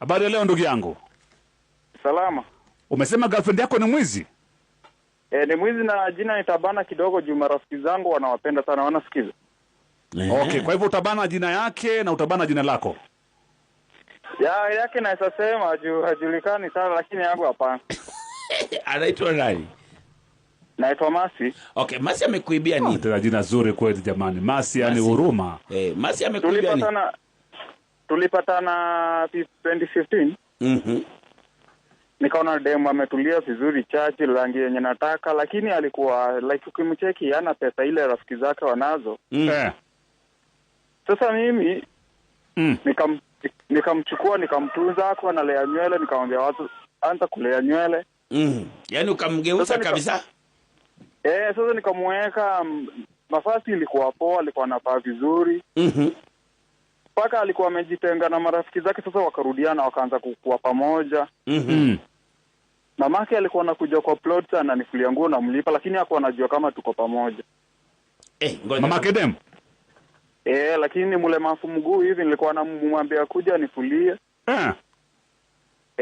Habari ya leo ndugu yangu. Salama. Umesema girlfriend yako ni mwizi? Ni mwizi na jina nitabana kidogo juu marafiki zangu wanawapenda sana, wanasikiza. Okay, kwa hivyo utabana jina yake na utabana jina lako. Yake naweza sema juu hajulikani sana, lakini yangu hapana. Anaitwa nani? Naitwa Masi. Okay, Masi amekuibia nini? Tena jina zuri kweli jamani. Masi yani huruma. Masi amekuibia nini? Tulipatana 2015. Nikaona demo ametulia vizuri chachi rangi yenye nataka, lakini alikuwa like ukimcheki hana pesa ile rafiki zake wanazo. Sasa mimi nikamchukua nikamtunza kwa analea nywele, nikamwambia watu anza kulea nywele. Yaani ukamgeuza kabisa? Sasa nikamweka mafasi, ilikuwa poa, alikuwa anavaa vizuri. Paka alikuwa amejitenga na marafiki zake, sasa wakarudiana wakaanza kukua pamoja. Mamake alikuwa anakuja kwa plot na nifulia nguo na mlipa, lakini hakuwa anajua kama tuko pamoja. Ngoja. Mamake dem? Lakini mlemavu mguu hivi nilikuwa namwambia kuja nifulie.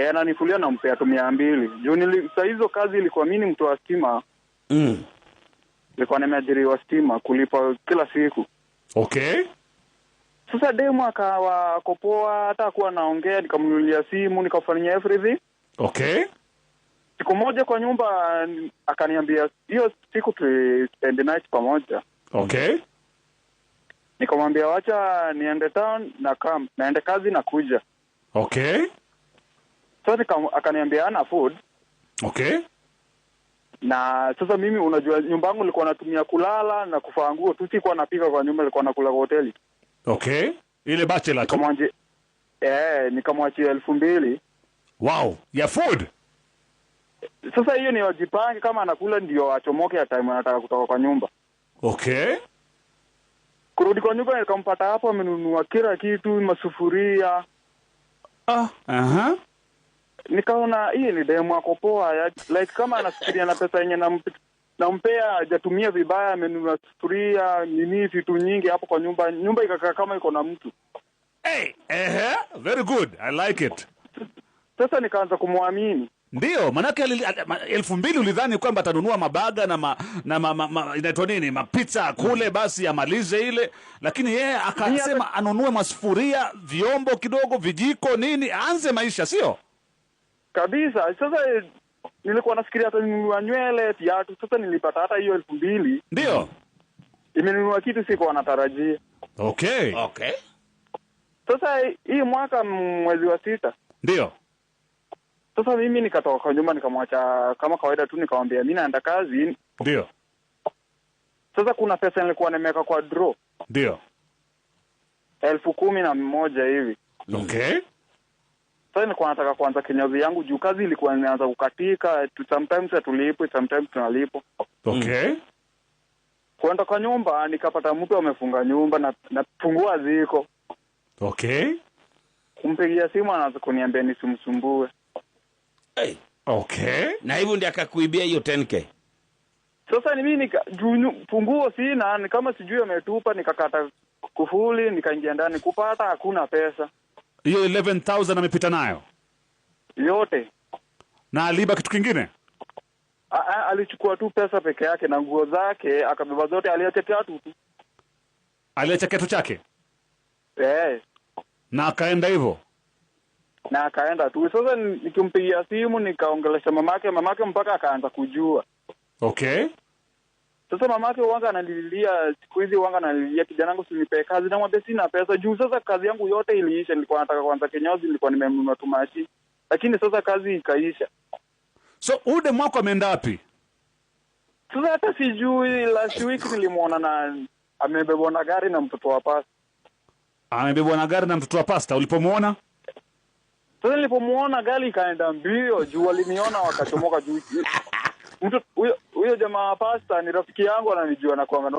Ananifulia na mpea tu 200. Juu saa hizo kazi ilikuwa mimi mtu wa stima. Nilikuwa nimeajiriwa stima kulipa kila siku. Okay. Sasa demo akawa kopoa, hata kuwa naongea, nikamnunulia simu, nikafanyia everything. Okay. Siku moja kwa nyumba akaniambia hiyo siku tu spend night pamoja. Okay. Nikamwambia wacha niende town na naende kazi na kuja. Okay. Sasa akaniambia ana food. Okay. Na sasa mimi unajua nyumba yangu nilikuwa natumia kulala na kufua nguo tu, sikuwa napika kwa nyumba, nilikuwa nakula kwa hoteli. Okay. Ile bachelor tu. Nikamwachia 2,000. Wow, ya food. Sasa hiyo ni wajipange, kama anakula ndio achomoke ya time anataka kutoka kwa nyumba. Okay. Kurudi kwa nyumba nikampata hapo amenunua kila kitu, masufuria. Nikaona hii ni demo yako poa, like kama anafikiria na pesa yenye nampea hajatumia vibaya, amenunua sufuria, nini vitu nyingi hapo kwa nyumba. Nyumba ikakaa kama iko na mtu. Very good. I like it. Sasa nikaanza kumwamini. Ndio, manake 2,000 ulidhani kwamba atanunua mabaga na inaitwa nini? Mapizza kule basi amalize ile, lakini yeye akasema anunue masufuria, vyombo kidogo, vijiko, nini, aanze maisha, sio? Kabisa. Sasa nilikuwa nafikiria hata ninunua nywele, viatu. Sasa nilipata hata hiyo 2,000. Ndio. Imenunua kitu siko anatarajia. Okay. Sasa hii mwaka mwezi wa 6. Ndio. Sasa mimi nikatoka kwa nyumba nikamwacha kama kawaida tu, nikamwambia mimi naenda kazi. Ndio. Sasa kuna pesa nilikuwa nimeweka kwa draw. Ndio. 11,000 hivi. Okay. Sasa nilikuwa nataka kuanza kinyozi yangu juu kazi ilikuwa inaanza kukatika, sometimes hatulipo, sometimes tunalipo. Okay. Kwenda kwa nyumba nikapata mtu amefunga nyumba na fungua ziko. Okay. Kumpigia simu anaanza kuniambia nisimsumbue. Okay. Na hivyo ndiye akakuibia hiyo 10k. Sasa ni mimi funguo sina, ni kama sijui ametupa, nikakata kufuli, nikaingia ndani kupata hakuna pesa. Hiyo 11,000 amepita nayo yote. Na aliba kitu kingine? Alichukua tu pesa peke yake na nguo zake akabeba zote, aliacha kiatu tu. Aliacha kiatu chake? Na akaenda hivyo? Na akaenda tu. Sasa nikimpigia simu nikaongelesha mamake mpaka akaanza kujua. Okay. Sasa mamake wanga analilia, siku hizi wanga analilia kijana wangu sinipe kazi, na mwambie sina pesa juu sasa kazi yangu yote iliisha. Nilikuwa nataka kuanza kinyozi, nilikuwa nimenunua tumashi, lakini sasa kazi ikaisha. So ude mwako ameenda wapi? Sasa hata sijui. Last week nilimuona na amebebwa na gari na mtoto wa pasta. Amebebwa na gari na mtoto wa pasta ulipomuona? Sasa nilipomuona gari ikaenda mbio juu waliniona wakachomoka juu. Mtu huyo jamaa wa pasta ni rafiki yangu, ananijua na kuanga